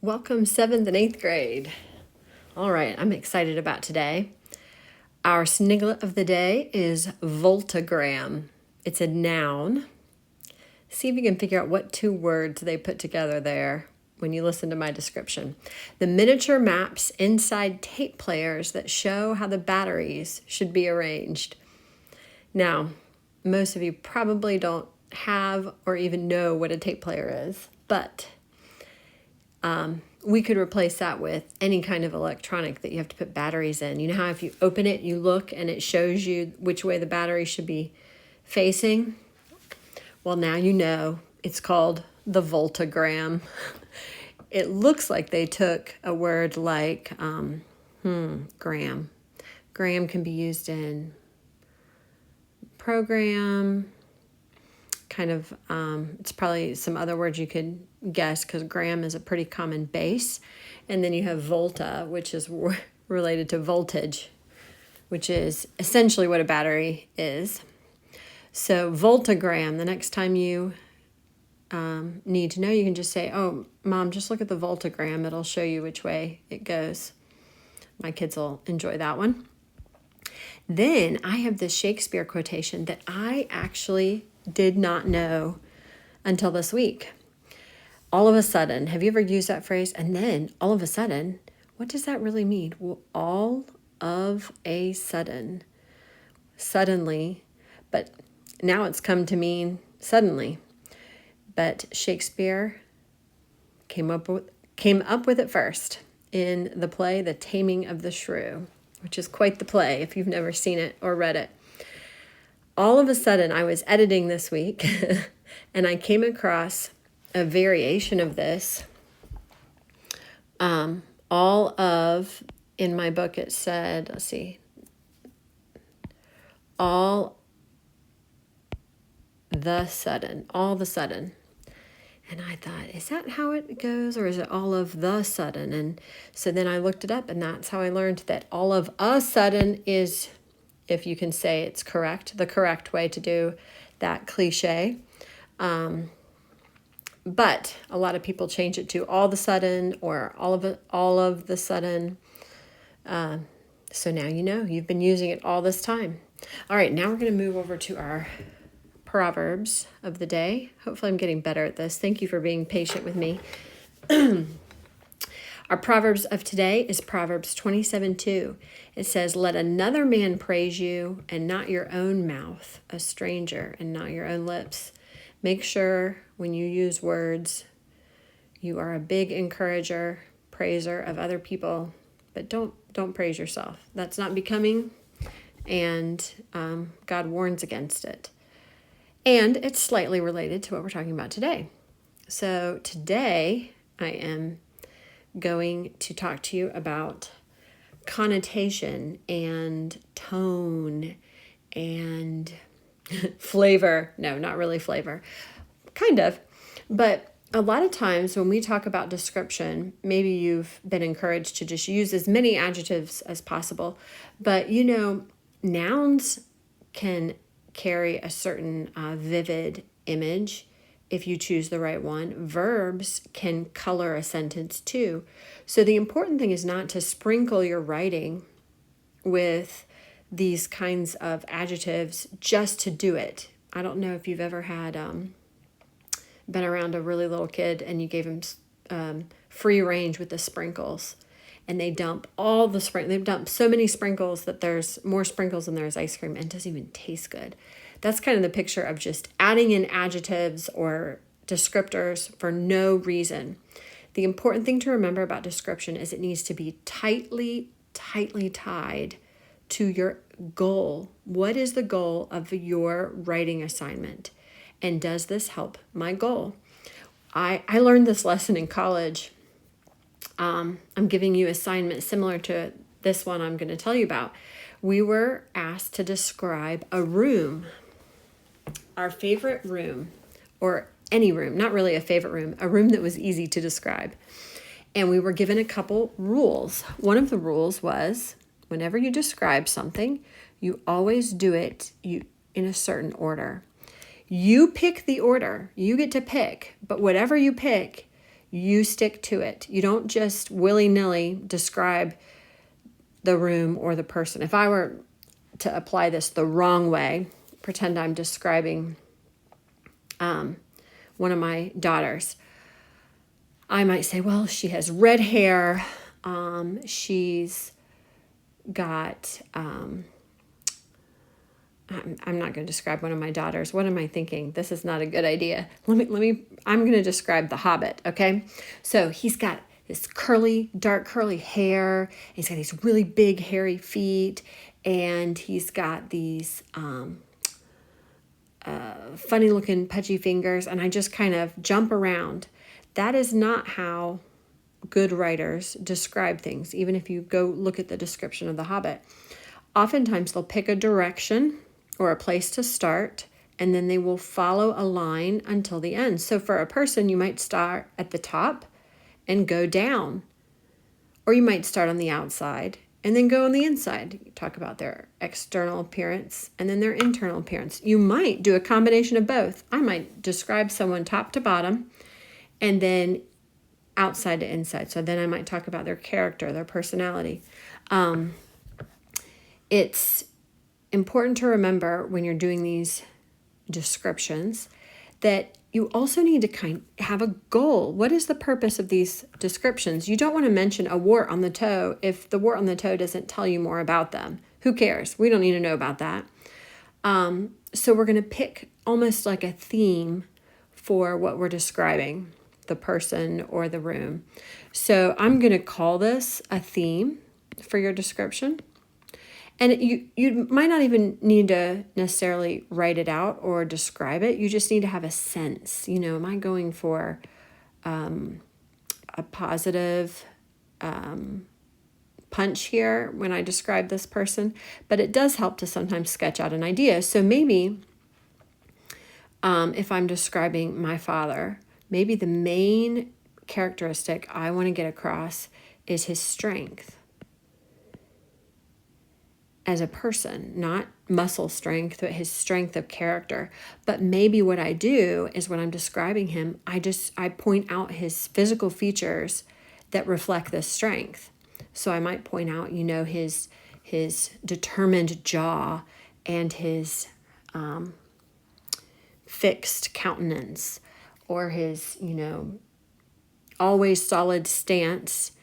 Welcome 7th and 8th grade. All right, I'm excited about today. Our sniglet of the day is voltagram. It's a noun. See if you can figure out what two words they put together there when you listen to my description. The miniature maps inside tape players that show how the batteries should be arranged. Now, most of you probably don't have or even know what a tape player is, but we could replace that with any kind of electronic that you have to put batteries in. You know how if you open it, you look and it shows you which way the battery should be facing? Well, now you know. It's called the voltagram. It looks like they took a word like gram. Gram can be used in program, kind of, it's probably some other words you could guess because gram is a pretty common base. And then you have volta, which is related to voltage, which is essentially what a battery is. So voltagram, the next time you need to know, you can just say, oh, Mom, just look at the voltagram. It'll show you which way it goes. My kids will enjoy that one. Then I have this Shakespeare quotation that I actually did not know until this week. All of a sudden, have you ever used that phrase? And then all of a sudden, what does that really mean? Well, all of a sudden, suddenly, but now it's come to mean suddenly. But Shakespeare came up with it first in the play The Taming of the Shrew, which is quite the play if you've never seen it or read it. All of a sudden, I was editing this week and I came across a variation of this. In my book, it said, let's see, all the sudden. And I thought, is that how it goes, or is it all of the sudden? And so then I looked it up, and that's how I learned that all of a sudden is, if you can say it's correct, the correct way to do that cliche. But a lot of people change it to all of a sudden or all of the sudden. So now you know, you've been using it all this time. All right, now we're going to move over to our Proverbs of the day. Hopefully I'm getting better at this. Thank you for being patient with me. Our Proverbs of today is Proverbs 27:2. It says, let another man praise you and not your own mouth, a stranger and not your own lips. Make sure when you use words, you are a big encourager, praiser of other people, but don't praise yourself. That's not becoming, and God warns against it. And it's slightly related to what we're talking about today. So today I am going to talk to you about connotation and tone and flavor. No, not really flavor. Kind of. But a lot of times when we talk about description, maybe you've been encouraged to just use as many adjectives as possible. But you know, nouns can carry a certain vivid image if you choose the right one. Verbs can color a sentence too. So the important thing is not to sprinkle your writing with these kinds of adjectives just to do it. I don't know if you've ever had been around a really little kid and you gave him free range with the sprinkles, and they dump all the They've dumped so many sprinkles that there's more sprinkles than there's ice cream, and it doesn't even taste good. That's kind of the picture of just adding in adjectives or descriptors for no reason. The important thing to remember about description is it needs to be tightly tied to your goal. What is the goal of your writing assignment? And does this help my goal? I learned this lesson in college. I'm giving you assignments similar to this one I'm going to tell you about. We were asked to describe a room, our favorite room, or any room, not really a favorite room, a room that was easy to describe. And we were given a couple rules. One of the rules was, whenever you describe something, you always do it in a certain order. You pick the order. You get to pick, but whatever you pick, You stick to it. You don't just willy-nilly describe the room or the person. If I were to apply this the wrong way, pretend I'm describing one of my daughters, I might say, well, she has red hair. She's got, I'm not going to describe one of my daughters. What am I thinking? This is not a good idea. I'm going to describe the Hobbit. Okay. So he's got this dark curly hair. He's got these really big hairy feet, and he's got these, funny looking pudgy fingers. And I just kind of jump around. That is not how good writers describe things. Even if you go look at the description of the Hobbit, oftentimes they'll pick a direction or a place to start, and then they will follow a line until the end. So for a person, you might start at the top and go down, or you might start on the outside and then go on the inside. You talk about their external appearance and then their internal appearance. You might do a combination of both. I might describe someone top to bottom and then outside to inside. So then I might talk about their character, their personality. It's important to remember when you're doing these descriptions that you also need to have a goal. What is the purpose of these descriptions? You don't want to mention a wart on the toe if the wart on the toe doesn't tell you more about them. Who cares? We don't need to know about that. So we're going to pick almost like a theme for what we're describing, the person or the room. So I'm going to call this a theme for your description. And you might not even need to necessarily write it out or describe it. You just need to have a sense. Am I going for a positive punch here when I describe this person? But it does help to sometimes sketch out an idea. So maybe if I'm describing my father, maybe the main characteristic I want to get across is his strength as a person, not muscle strength, but his strength of character. But maybe what I do is when I'm describing him, I point out his physical features that reflect this strength. So I might point out, his determined jaw and his fixed countenance, or his, always solid stance,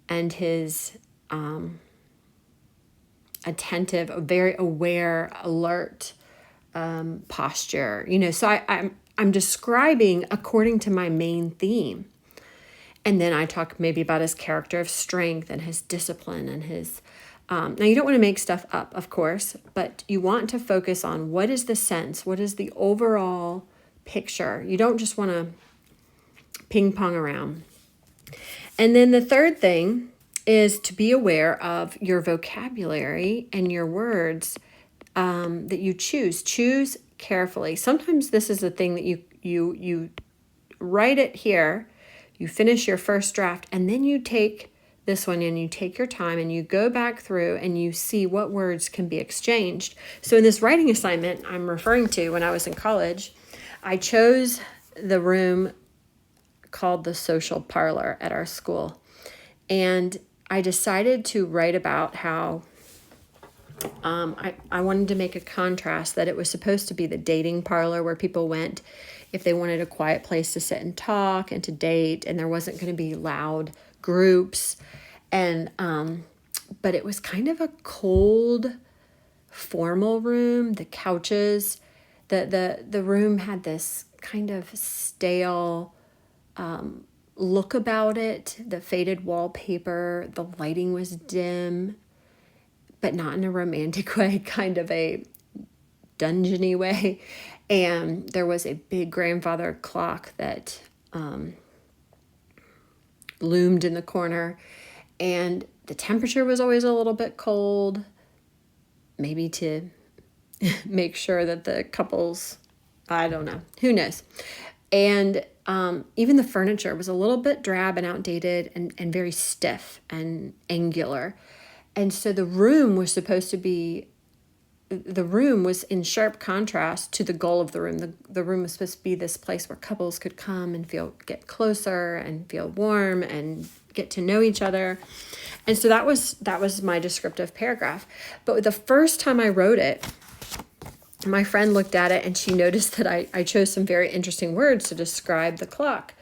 and his attentive, very aware, alert posture. So I'm describing according to my main theme. And then I talk maybe about his character of strength and his discipline and his... now, you don't want to make stuff up, of course, but you want to focus on what is the sense, what is the overall picture. You don't just want to ping pong around. And then the third thing is to be aware of your vocabulary and your words that you choose. Choose carefully. Sometimes this is the thing that you write it here, you finish your first draft, and then you take this one and you take your time and you go back through and you see what words can be exchanged. So in this writing assignment I'm referring to, when I was in college, I chose the room called the social parlor at our school. And I decided to write about how I wanted to make a contrast, that it was supposed to be the dating parlor where people went if they wanted a quiet place to sit and talk and to date, and there wasn't going to be loud groups. And but it was kind of a cold, formal room. The couches, the room had this kind of stale look about it. The faded wallpaper, the lighting was dim, but not in a romantic way, kind of a dungeony way. And there was a big grandfather clock that loomed in the corner, and the temperature was always a little bit cold, maybe to make sure that the couples, I don't know, who knows. And even the furniture was a little bit drab and outdated and very stiff and angular. And so the room was supposed to be the room was in sharp contrast to the goal of the room. The room was supposed to be this place where couples could come and get closer and feel warm and get to know each other. And so that was my descriptive paragraph. But the first time I wrote it, my friend looked at it and she noticed that I chose some very interesting words to describe the clock.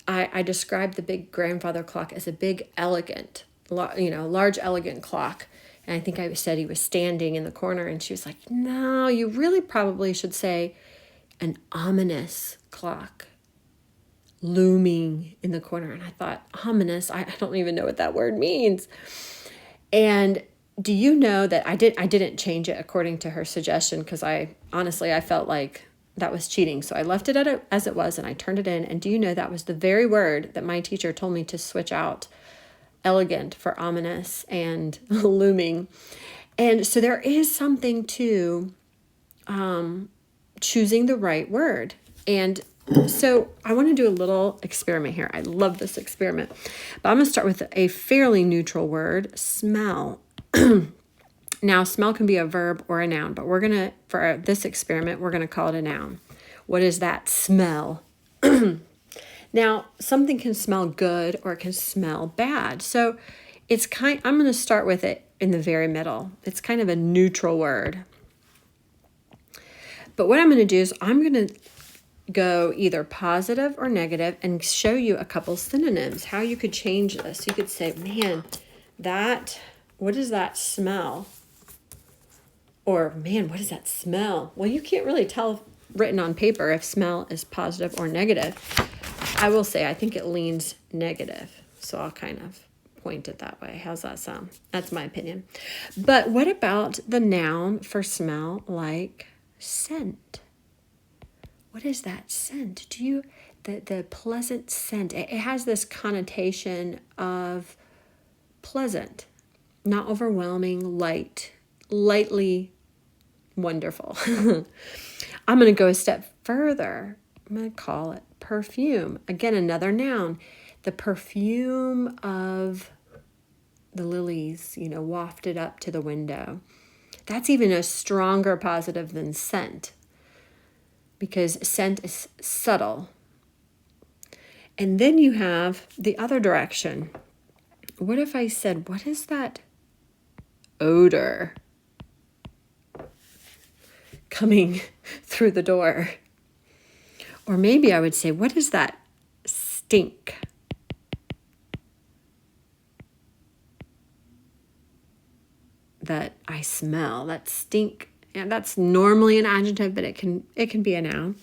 I described the big grandfather clock as a big, elegant, large, elegant clock. And I think I said he was standing in the corner, and she was like, no, you really probably should say an ominous clock looming in the corner. And I thought, ominous, I don't even know what that word means. And do you know that I didn't change it according to her suggestion, because I felt like that was cheating. So I left it as it was, and I turned it in. And do you know that was the very word that my teacher told me to switch out elegant for ominous and looming. And so there is something to choosing the right word. And so I want to do a little experiment here. I love this experiment. But I'm going to start with a fairly neutral word, smell. Now, smell can be a verb or a noun, but for this experiment, we're going to call it a noun. What is that smell? Now, something can smell good or it can smell bad. So I'm going to start with it in the very middle. It's kind of a neutral word. But what I'm going to do is I'm going to go either positive or negative and show you a couple synonyms, how you could change this. You could say, man, what does that smell? Or, man, what does that smell? Well, you can't really tell written on paper if smell is positive or negative. I will say I think it leans negative, so I'll kind of point it that way. How's that sound? That's my opinion. But what about the noun for smell, like scent? What is that scent? The pleasant scent, it has this connotation of pleasant, not overwhelming, lightly wonderful. I'm going to go a step further. I'm going to call it perfume. Again, another noun. The perfume of the lilies, wafted up to the window. That's even a stronger positive than scent, because scent is subtle. And then you have the other direction. What if I said, what is that odor coming through the door? Or maybe I would say, what is that stink? That I smell, that stink. And that's normally an adjective, but it can be a noun.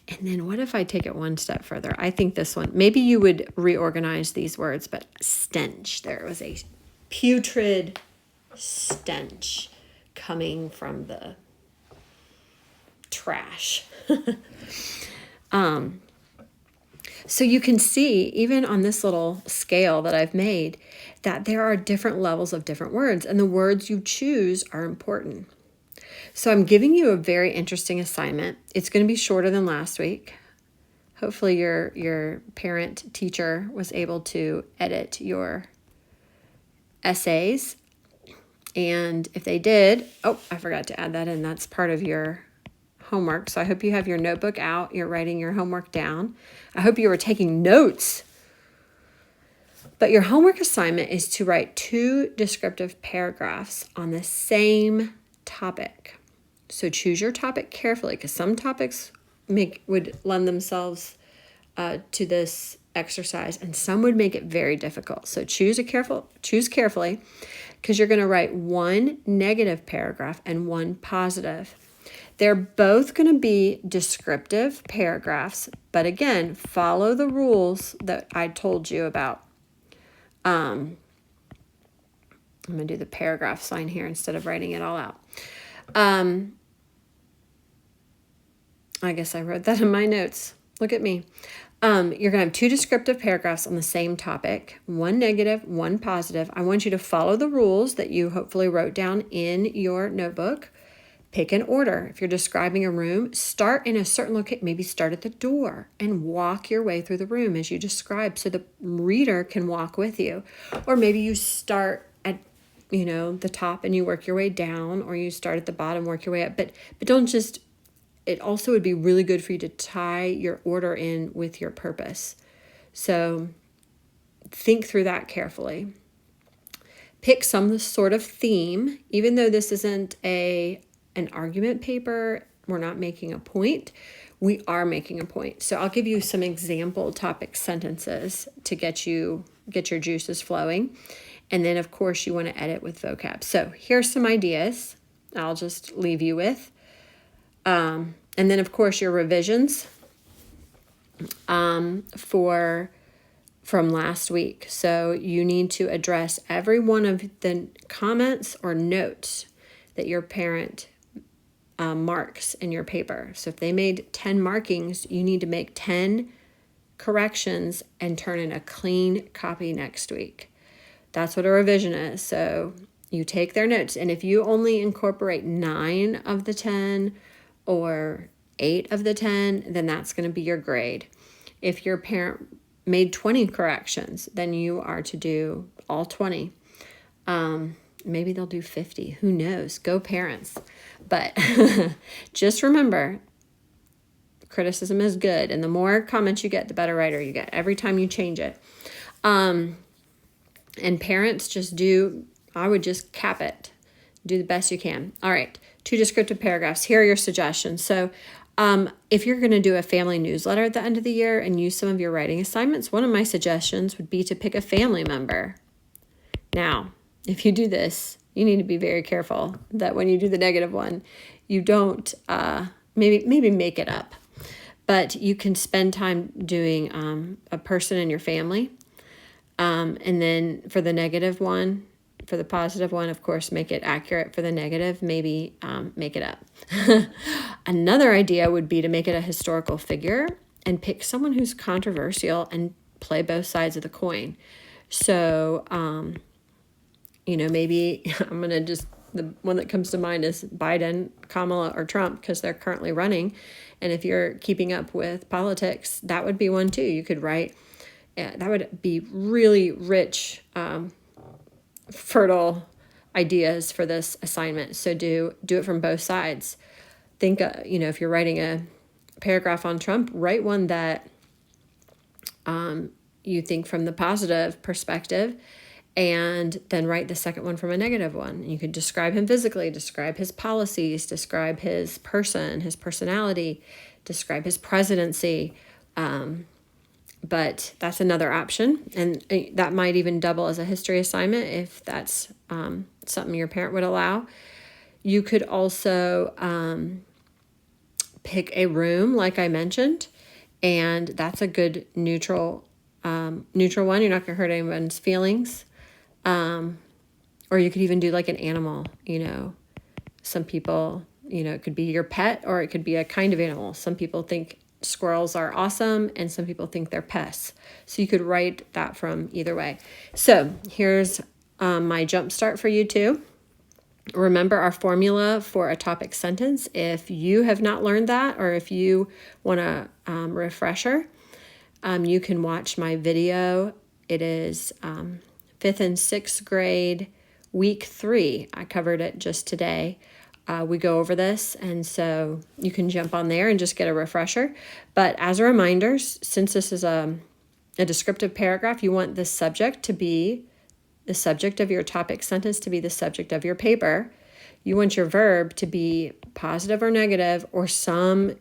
And then what if I take it one step further? I think this one, maybe you would reorganize these words, but stench. There was a putrid stench coming from the trash. So you can see, even on this little scale that I've made, that there are different levels of different words, and the words you choose are important. So I'm giving you a very interesting assignment. It's going to be shorter than last week. Hopefully your parent teacher was able to edit your essays. And if they did, I forgot to add that in. That's part of your homework. So I hope you have your notebook out. You're writing your homework down. I hope you were taking notes. But your homework assignment is to write 2 descriptive paragraphs on the same topic. So choose your topic carefully, because some topics would lend themselves to this exercise, and some would make it very difficult. So choose carefully, because you're going to write 1 negative paragraph and 1 positive. They're both going to be descriptive paragraphs, but again, follow the rules that I told you about. I'm going to do the paragraph sign here instead of writing it all out. I guess I wrote that in my notes. Look at me. You're going to have 2 descriptive paragraphs on the same topic, 1 negative, 1 positive. I want you to follow the rules that you hopefully wrote down in your notebook. Pick an order. If you're describing a room, start in a certain location. Maybe start at the door and walk your way through the room as you describe, so the reader can walk with you. Or maybe you start at, the top and you work your way down, or you start at the bottom, work your way up. But don't just, it also would be really good for you to tie your order in with your purpose. So think through that carefully. Pick some sort of theme, even though this isn't an argument paper. We're not making a point. We are making a point. So I'll give you some example topic sentences to get your juices flowing. And then, of course, you want to edit with vocab. So here's some ideas I'll just leave you with. And then, of course, your revisions from last week. So you need to address every one of the comments or notes that your parent marks in your paper. So if they made 10 markings, you need to make 10 corrections and turn in a clean copy next week. That's what a revision is. So you take their notes, and if you only incorporate 9 of the 10 or 8 of the 10, then that's going to be your grade. If your parent made 20 corrections, then you are to do all 20. Maybe they'll do 50. Who knows? Go parents. But just remember, criticism is good. And the more comments you get, the better writer you get every time you change it. And parents, I would just cap it. Do the best you can. All right, 2 descriptive paragraphs. Here are your suggestions. So if you're going to do a family newsletter at the end of the year and use some of your writing assignments, one of my suggestions would be to pick a family member. Now, if you do this, you need to be very careful that when you do the negative one, you don't maybe make it up. But you can spend time doing a person in your family. And then for the negative one, for the positive one, of course, make it accurate. For the negative, maybe make it up. Another idea would be to make it a historical figure and pick someone who's controversial and play both sides of the coin. So, maybe I'm going to the one that comes to mind is Biden, Kamala, or Trump, because they're currently running. And if you're keeping up with politics, that would be one too. You could write, that would be really rich, fertile ideas for this assignment. So do it from both sides. Think, if you're writing a paragraph on Trump, write one that you think from the positive perspective, and then write the second one from a negative one. You could describe him physically, describe his policies, describe his person, his personality, describe his presidency. But that's another option. And that might even double as a history assignment if that's something your parent would allow. You could also pick a room, like I mentioned, and that's a good neutral one. You're not going to hurt anyone's feelings. Or you could even do like an animal, some people, it could be your pet, or it could be a kind of animal. Some people think squirrels are awesome, and some people think they're pests. So you could write that from either way. So here's my jump start for you too. Remember our formula for a topic sentence. If you have not learned that, or if you want a refresher, you can watch my video. It is 5th and 6th grade, week 3. I covered it just today. We go over this, and so you can jump on there and just get a refresher. But as a reminder, since this is a descriptive paragraph, you want the subject to be the subject of your topic sentence, to be the subject of your paper. You want your verb to be positive or negative, or an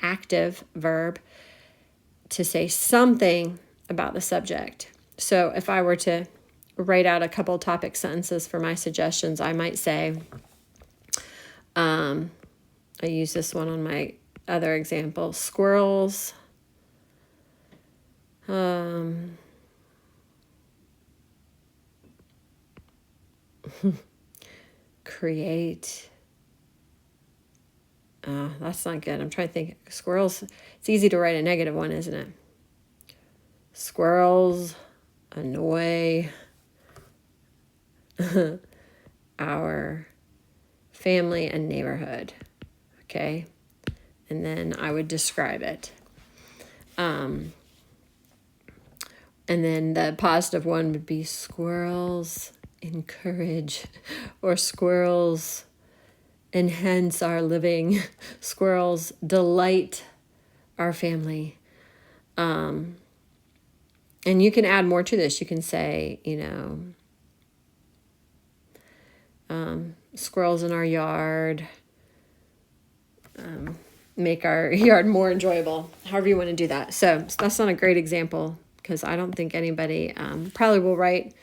active verb to say something about the subject. So if I were to write out a couple topic sentences for my suggestions, I might say, I use this one on my other example, squirrels, create, that's not good. I'm trying to think. Squirrels, it's easy to write a negative one, isn't it? Squirrels annoy our family and neighborhood. Okay. And then I would describe it. And then the positive one would be squirrels encourage, or squirrels enhance our living. Squirrels delight our family. And you can add more to this. You can say, squirrels in our yard make our yard more enjoyable, however you want to do that. So that's not a great example because I don't think anybody probably will write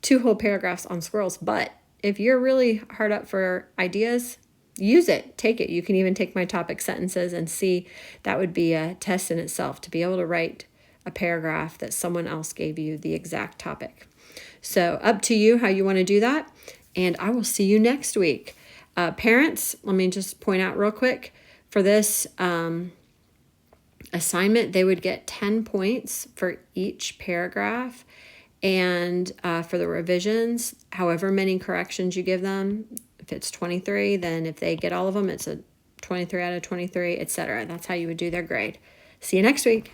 2 whole paragraphs on squirrels. But if you're really hard up for ideas, use it, take it. You can even take my topic sentences and see. That would be a test in itself, to be able to write a paragraph that someone else gave you the exact topic. So up to you how you want to do that. And I will see you next week. Parents, let me just point out real quick, for this assignment, they would get 10 points for each paragraph. And for the revisions, however many corrections you give them, if it's 23, then if they get all of them, it's a 23 out of 23, etc. That's how you would do their grade. See you next week.